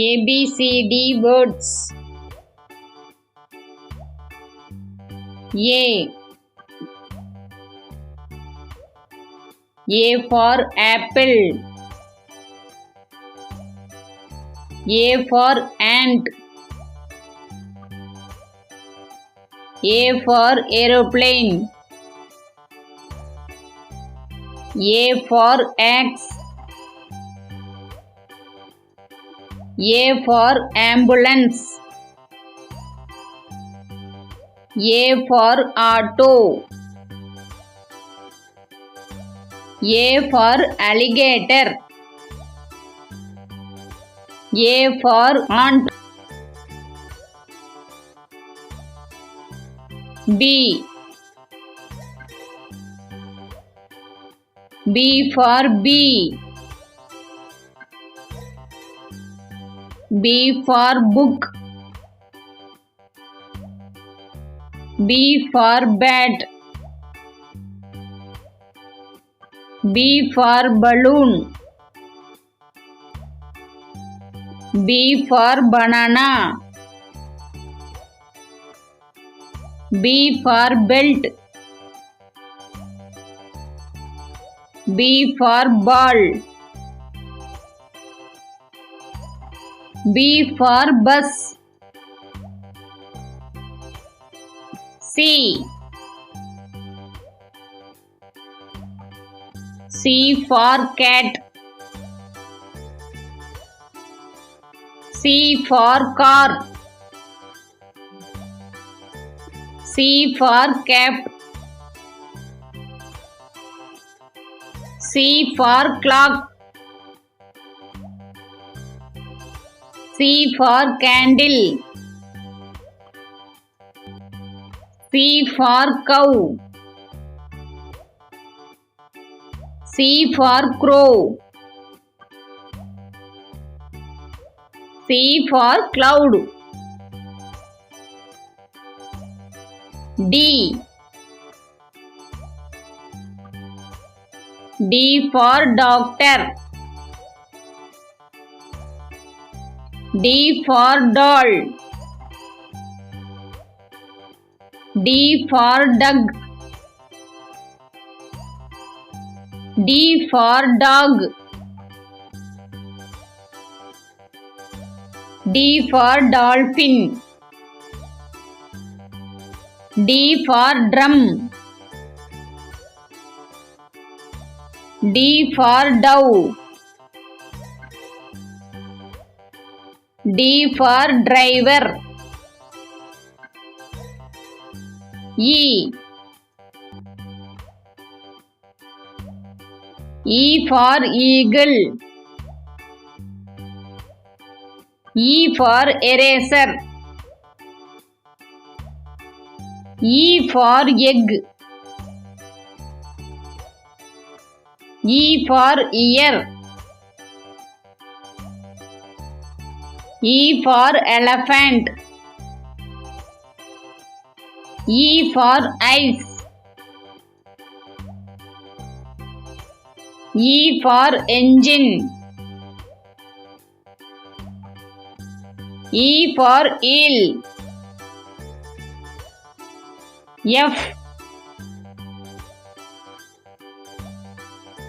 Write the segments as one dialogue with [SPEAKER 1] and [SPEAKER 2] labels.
[SPEAKER 1] ABCD words. A for apple. A for ant. A for aeroplane. A for axe. A for ambulance. A for auto. A for alligator. A for ant. B for bee. B for book. B for bat. B for balloon. B for banana. B for belt. B for ball. B for bus. C for cat. C for car. C for cap. C for clock. C for candle. C for cow. C for crow. C for cloud. D for doctor. D for doll. D for dog. D for dog. D for dolphin. D for drum. D for dove. D for driver. E for eagle. E for eraser. E for egg. E for ear. E for elephant. E for eyes. E for engine. E for eel.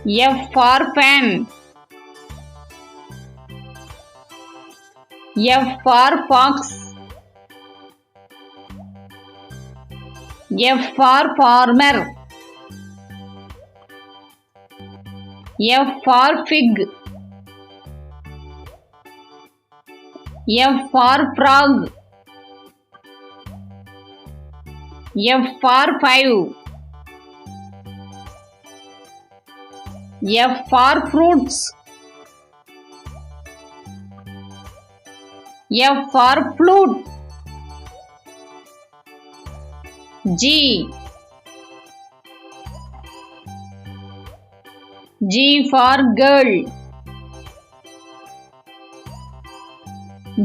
[SPEAKER 1] F for fan. F for fox. F for farmer. F for fig. F for frog. F for 5. F for fruits. F for flute. G for girl.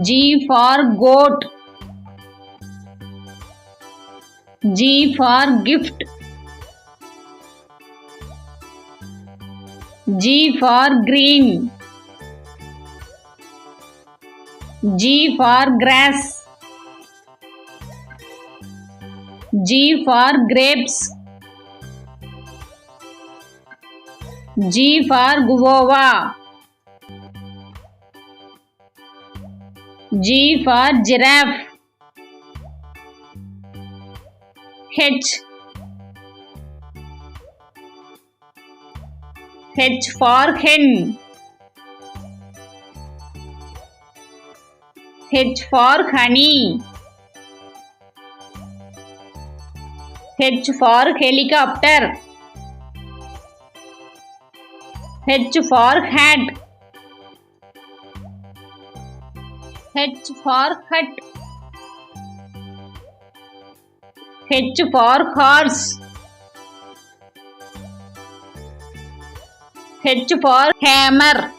[SPEAKER 1] G for goat. G for gift. G for green. G for grass. G for grapes. G for guava. G for giraffe. H. H for hen. H for honey. H for helicopter. H for hat. H for hut. H for horse. H for hammer.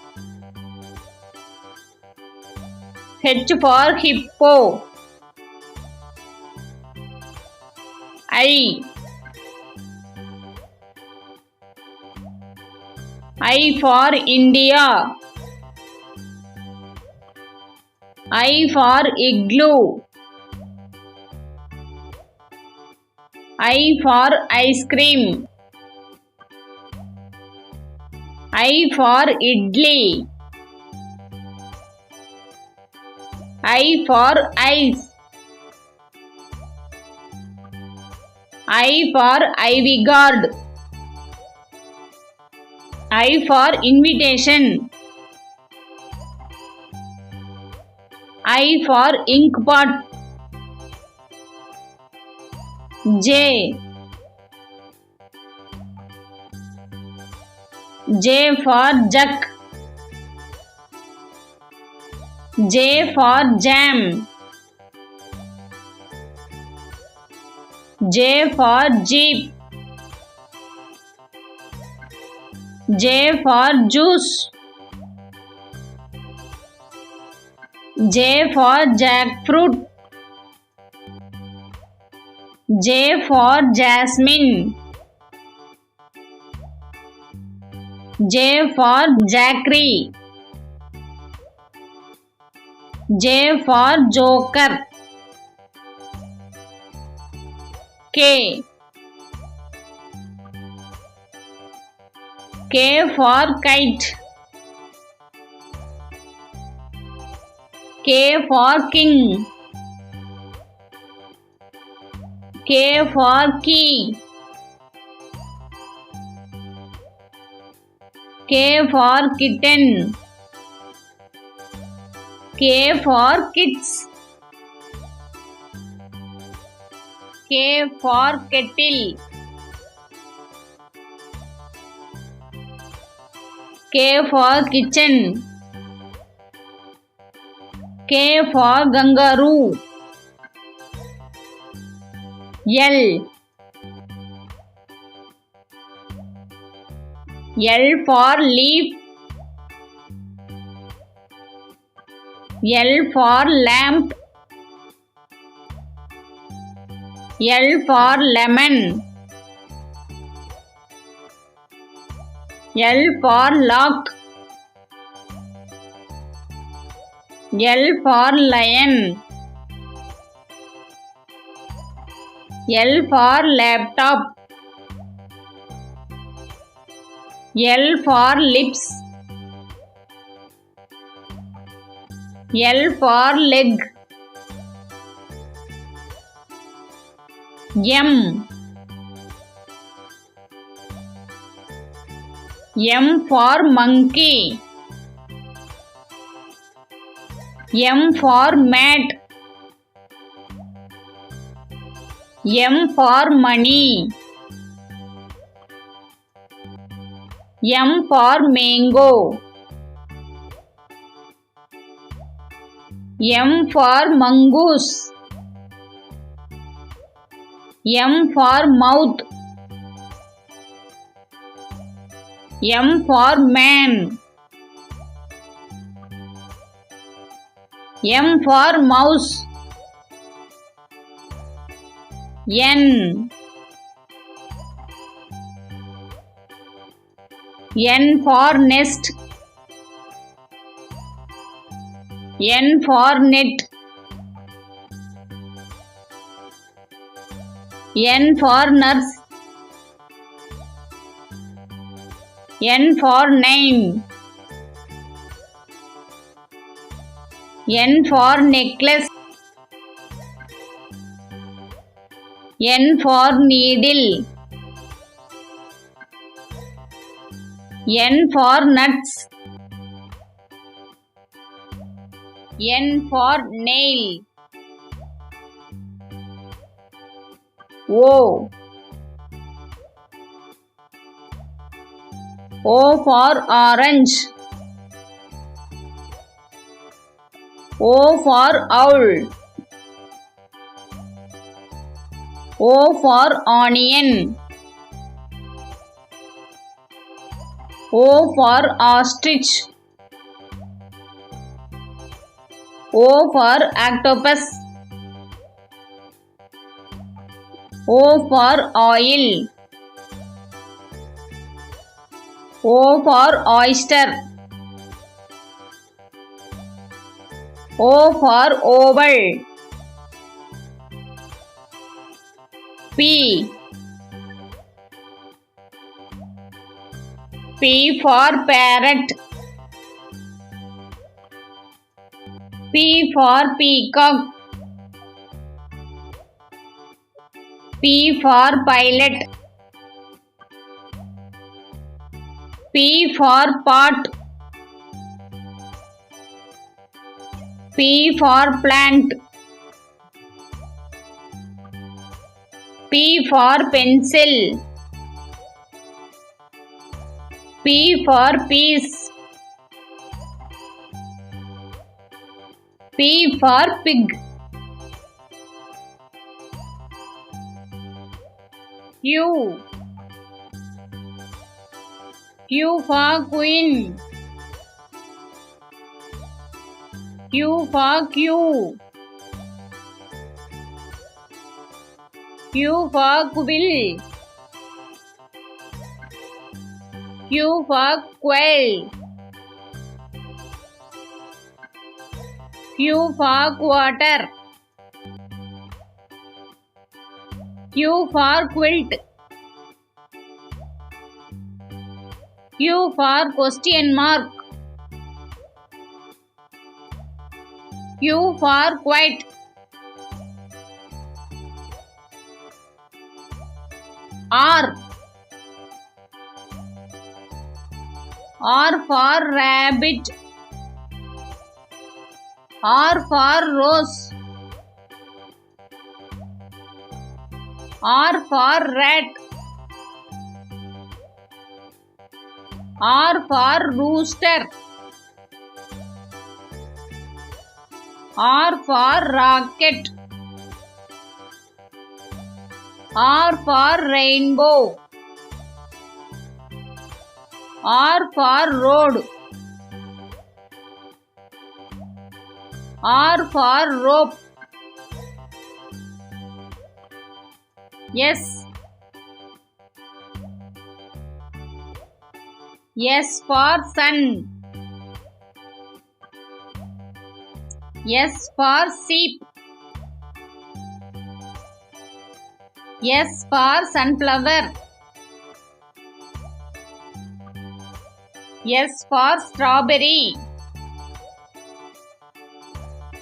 [SPEAKER 1] H for hippo. I. I for India. I for igloo. I for ice cream. I for idli. I for ice. I for ivy guard. I for invitation. I for ink pot. J. J for jug. J for jam. J for jeep. J for juice. J for jackfruit. J for jasmine. J for jackery. J for joker. K. K for kite. K for king. K for key. K for kitten. K for kids. K for kettle. K for kitchen. K for kangaroo. L. L for leaf. L for lamp. L for lemon. L for lock. L for lion. L for laptop. L for lips. L for leg. M. M for monkey. M for mat. M for money. M for mango. M for mongoose. M for mouth. M for man. M for mouse. N. N for nest. N for net. N for nurse. N for name. N for necklace. N for needle. N for nuts. N for nail. O. O for orange. O for owl. O for onion. O for ostrich. O for octopus. O for oil. O for oyster. O for oval. P. P for parrot. P for peacock. P for pilot. P for pot. P for plant. P for pencil. P for peace. P for pig. Q. Q for queen. Q for Q. Q for quill. Q for quail. Q for quarter. Q for quilt. Q for question mark. Q for quiet. R. R for rabbit. R for rose. R for rat. R for rooster. R for rocket. R for rainbow. R for road. R for rope. S. S for sun. S for sheep. S for sunflower. S for strawberry.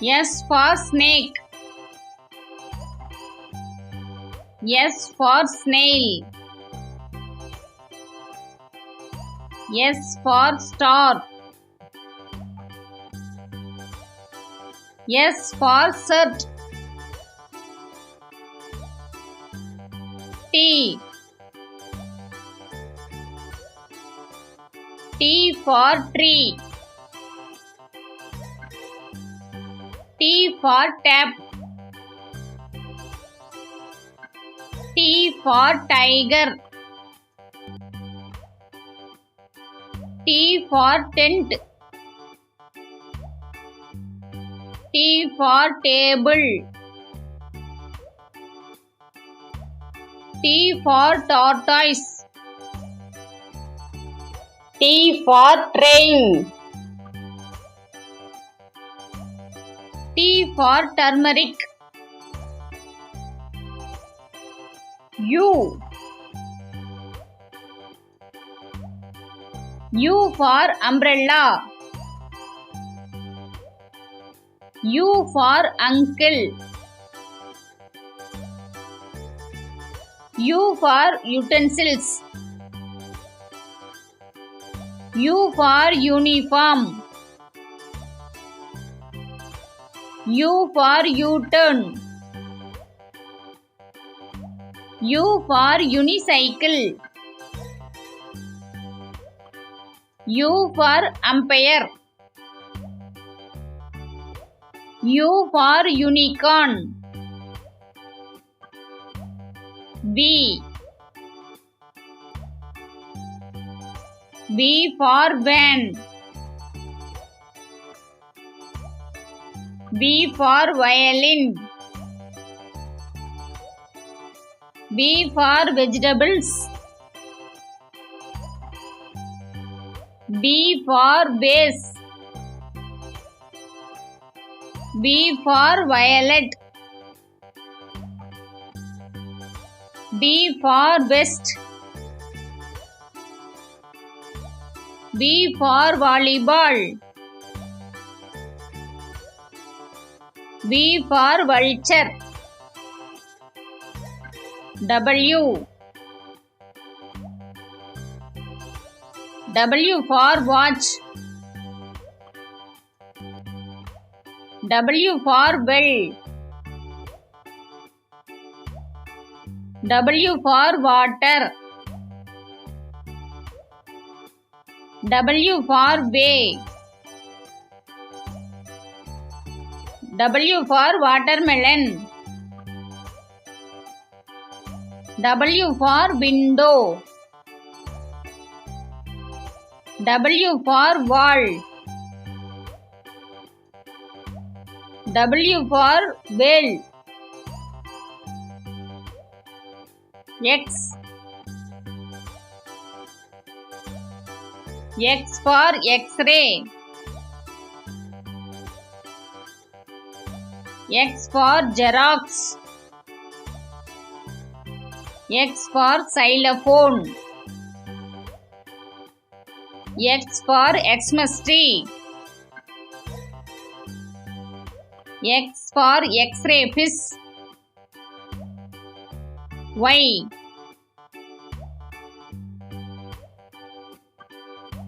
[SPEAKER 1] S for snake. S for snail. S for star. S for shirt. T. T for tree. T for tap. T for tiger. T for tent. T for table. T for tortoise. T for train. T for turmeric. U. U for umbrella. U for uncle. U for utensils. U for uniform. U for U-turn. U for unicycle. U for umpire. U for unicorn. V. V for van. V for violin. V for vegetables. B for vase. B for violet. B for vest. V for volleyball. V for vulture. W. W for watch. W for well. W for water. W for way. W for watermelon. W for window. W for wall. W for well. X. X for X-ray. X for Xerox. X for xylophone. X for Xmas tree. X for X-ray fish. Y.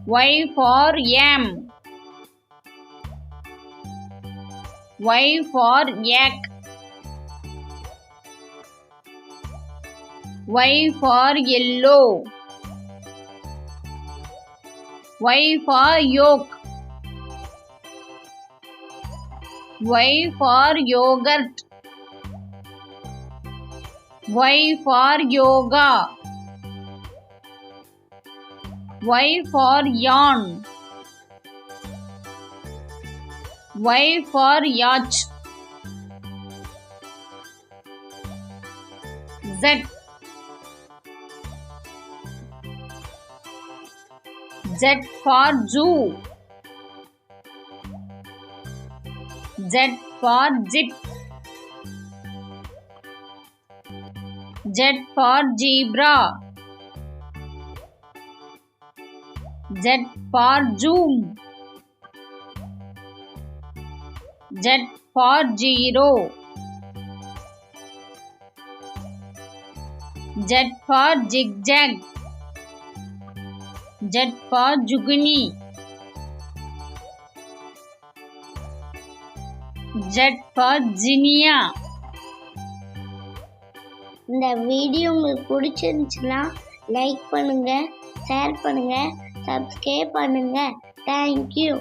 [SPEAKER 1] Y for yam. Y for yak. Y for yellow. Y for yolk. Y for yogurt. Y for yoga. Y for yarn. Y for yacht. Z. Z for zoo. Z for zip. Z for zebra. Z for zoom. Z for zero. Z for zigzag. Z for zucchini. Z for zinnia.
[SPEAKER 2] இந்த video உங்களுக்கு பிடிச்சிருந்துச்சுன்னா like பண்ணுங்க, share பண்ணுங்க, subscribe பண்ணுங்க. Thank you.